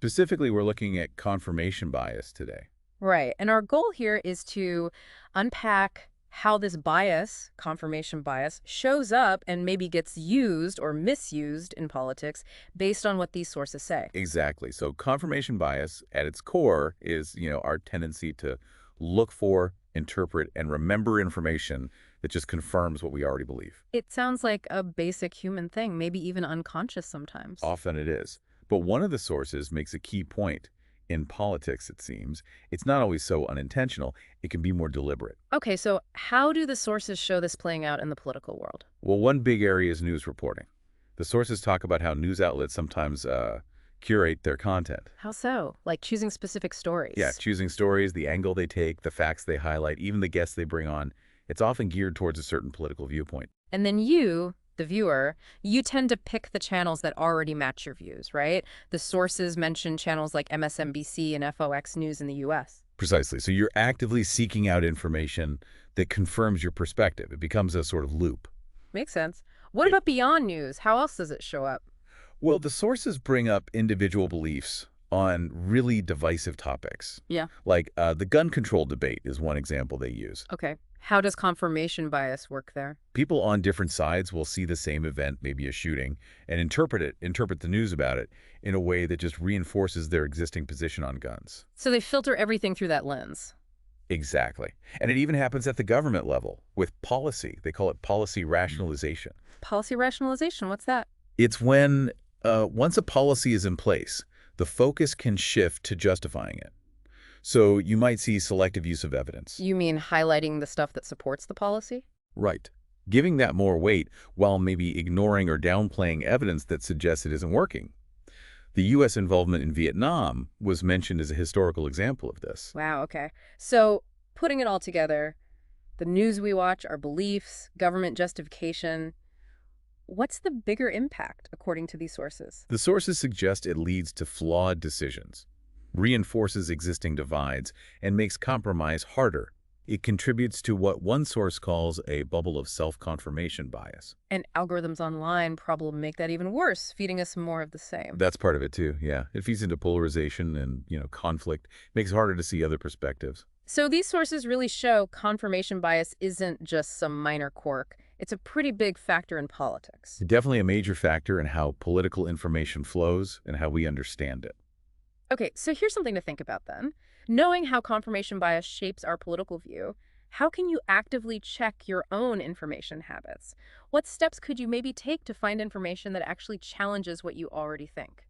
Specifically, we're looking at confirmation bias today. Right. And our goal here is to unpack how this bias, confirmation bias, shows up and maybe gets used or misused in politics based on what these sources say. Exactly. So confirmation bias at its core is, our tendency to look for, interpret, and remember information that just confirms what we already believe. It sounds like a basic human thing, maybe even unconscious sometimes. Often it is. But one of the sources makes a key point. In politics, it seems, it's not always so unintentional. It can be more deliberate. Okay, so how do the sources show this playing out in the political world? Well, one big area is news reporting. The sources talk about how news outlets sometimes curate their content. How so? Like choosing specific Yeah, stories. choosing stories, the angle they take, the facts they highlight, even the guests they bring on, it's often geared towards a certain political viewpoint. And then you, the viewer, you tend to pick the channels that already match your views, right? The sources mention channels like MSNBC and FOX News in the US. Precisely. So you're actively seeking out information that confirms your perspective. It becomes a sort of loop. Makes sense. What about beyond news? How else does it show up? Well, the sources bring up individual beliefs on really divisive topics. Yeah. Like the gun control debate is one example they use. Okay. How does confirmation bias work there? People on different sides will see the same event, maybe a shooting, and interpret the news about it in a way that just reinforces their existing position on guns. So they filter everything through that lens. Exactly. And it even happens at the government level with policy. They call it policy rationalization. Policy rationalization, what's that? It's when, once a policy is in place, the focus can shift to justifying it. So you might see selective use of evidence. You mean highlighting the stuff that supports the policy? Right. Giving that more weight while maybe ignoring or downplaying evidence that suggests it isn't working. The U.S. involvement in Vietnam was mentioned as a historical example of this. Wow, okay. So putting it all together, the news we watch, our beliefs, government justification, what's the bigger impact according to these sources? The sources suggest it leads to flawed decisions, reinforces existing divides, and makes compromise harder. It contributes to what one source calls a bubble of self-confirmation bias. And algorithms online probably make that even worse, feeding us more of the same. That's part of it too, yeah. It feeds into polarization and, conflict, makes it harder to see other perspectives. So these sources really show confirmation bias isn't just some minor quirk. It's a pretty big factor in politics. Definitely a major factor in how political information flows and how we understand it. Okay, so here's something to think about then. Knowing how confirmation bias shapes our political view, how can you actively check your own information habits? What steps could you maybe take to find information that actually challenges what you already think?